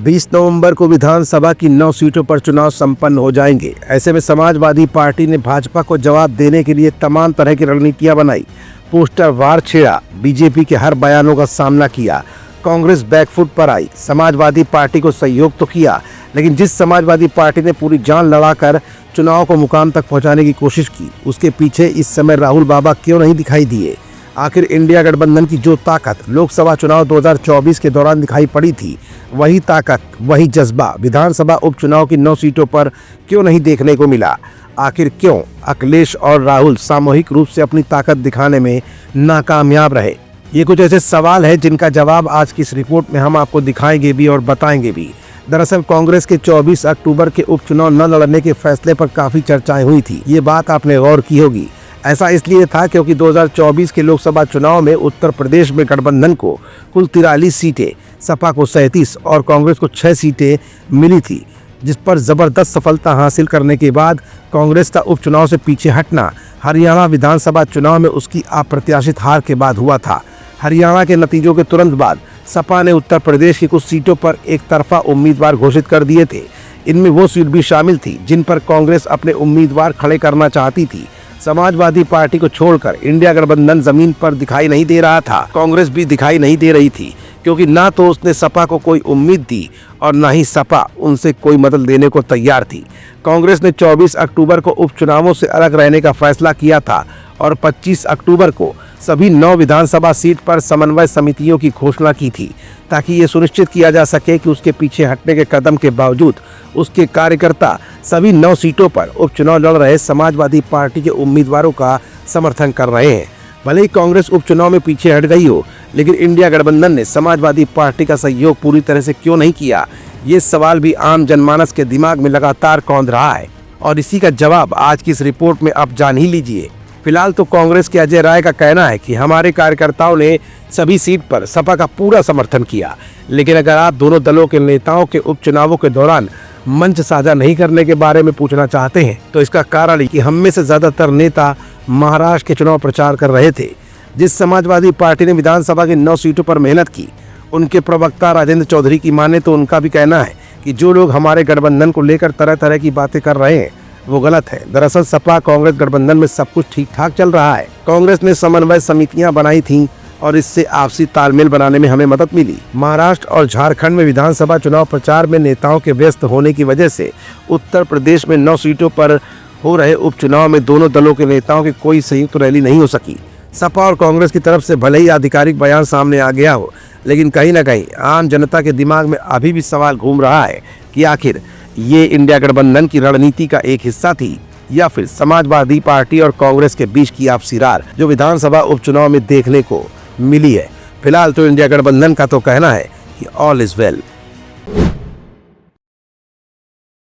20 नवंबर को विधानसभा की 9 सीटों पर चुनाव संपन्न हो जाएंगे। ऐसे में समाजवादी पार्टी ने भाजपा को जवाब देने के लिए तमाम तरह की रणनीतियां बनाई, पोस्टर वार छेड़ा, बीजेपी के हर बयानों का सामना किया। कांग्रेस बैकफुट पर आई, समाजवादी पार्टी को सहयोग तो किया, लेकिन जिस समाजवादी पार्टी ने पूरी जान लड़ाकर चुनाव को मुकाम तक पहुंचाने की कोशिश की, उसके पीछे इस समय राहुल बाबा क्यों नहीं दिखाई दिए? आखिर इंडिया गठबंधन की जो ताकत लोकसभा चुनाव 2024 के दौरान दिखाई पड़ी थी, वही ताकत, वही जज्बा विधानसभा उपचुनाव की 9 सीटों पर क्यों नहीं देखने को मिला? आखिर क्यों अखिलेश और राहुल सामूहिक रूप से अपनी ताकत दिखाने में नाकामयाब रहे? ये कुछ ऐसे सवाल हैं जिनका जवाब आज की इस रिपोर्ट में हम आपको दिखाएंगे भी और बताएंगे भी। दरअसल कांग्रेस के 24 अक्टूबर के उपचुनाव न लड़ने के फैसले पर काफी चर्चाएं हुई थी। ये बात आपने गौर की होगी। ऐसा इसलिए था क्योंकि 2024 के लोकसभा चुनाव में उत्तर प्रदेश में गठबंधन को कुल 43 सीटें, सपा को 37 और कांग्रेस को 6 सीटें मिली थी, जिस पर जबरदस्त सफलता हासिल करने के बाद कांग्रेस का उपचुनाव से पीछे हटना हरियाणा विधानसभा चुनाव में उसकी अप्रत्याशित हार के बाद हुआ था। हरियाणा के नतीजों के तुरंत बाद सपा ने उत्तर प्रदेश की कुछ सीटों पर एक तरफा उम्मीदवार घोषित कर दिए थे। इनमें वो सीट भी शामिल थी जिन पर कांग्रेस अपने उम्मीदवार खड़े करना चाहती थी। समाजवादी पार्टी को छोड़कर इंडिया गठबंधन जमीन पर दिखाई नहीं दे रहा था। कांग्रेस भी दिखाई नहीं दे रही थी, क्योंकि ना तो उसने सपा को कोई उम्मीद दी और ना ही सपा उनसे कोई मदद देने को तैयार थी। कांग्रेस ने 24 अक्टूबर को उपचुनावों से अलग रहने का फैसला किया था और 25 अक्टूबर को सभी 9 विधानसभा सीट पर समन्वय समितियों की घोषणा की थी, ताकि ये सुनिश्चित किया जा सके कि उसके पीछे हटने के कदम के बावजूद उसके कार्यकर्ता सभी 9 सीटों पर उपचुनाव लड़ रहे समाजवादी पार्टी के उम्मीदवारों का समर्थन कर रहे हैं। भले ही कांग्रेस उपचुनाव में पीछे हट गई हो, लेकिन इंडिया गठबंधन ने समाजवादी पार्टी का सहयोग पूरी तरह से क्यों नहीं किया? ये सवाल भी आम जनमानस के दिमाग में लगातार कौंध रहा है और इसी का जवाब आज की इस रिपोर्ट में आप जान ही लीजिए। फिलहाल तो कांग्रेस के अजय राय का कहना है कि हमारे कार्यकर्ताओं ने सभी सीट पर सपा का पूरा समर्थन किया, लेकिन अगर आप दोनों दलों के नेताओं के उपचुनावों के दौरान मंच साझा नहीं करने के बारे में पूछना चाहते हैं, तो इसका कारण है कि हम में से ज्यादातर नेता महाराष्ट्र के चुनाव प्रचार कर रहे थे। जिस समाजवादी पार्टी ने विधानसभा की 9 सीटों पर मेहनत की, उनके प्रवक्ता राजेंद्र चौधरी की माने तो उनका भी कहना है कि जो लोग हमारे गठबंधन को लेकर तरह तरह की बातें कर रहे हैं वो गलत है। दरअसल सपा कांग्रेस गठबंधन में सब कुछ ठीक ठाक चल रहा है। कांग्रेस ने समन्वय समितियां बनाई थीं और इससे आपसी तालमेल बनाने में हमें मदद मिली। महाराष्ट्र और झारखंड में विधानसभा चुनाव प्रचार में नेताओं के व्यस्त होने की वजह से उत्तर प्रदेश में 9 सीटों पर हो रहे उपचुनाव में दोनों दलों के नेताओं की कोई संयुक्त रैली नहीं हो सकी। सपा और कांग्रेस की तरफ से भले ही आधिकारिक बयान सामने आ गया हो, लेकिन कहीं न कहीं आम जनता के दिमाग में अभी भी सवाल घूम रहा है कि आखिर ये इंडिया गठबंधन की रणनीति का एक हिस्सा थी या फिर समाजवादी पार्टी और कांग्रेस के बीच की आपसी रार जो विधानसभा उपचुनाव में देखने को मिली है। फिलहाल तो इंडिया गठबंधन का तो कहना है कि ऑल इज वेल।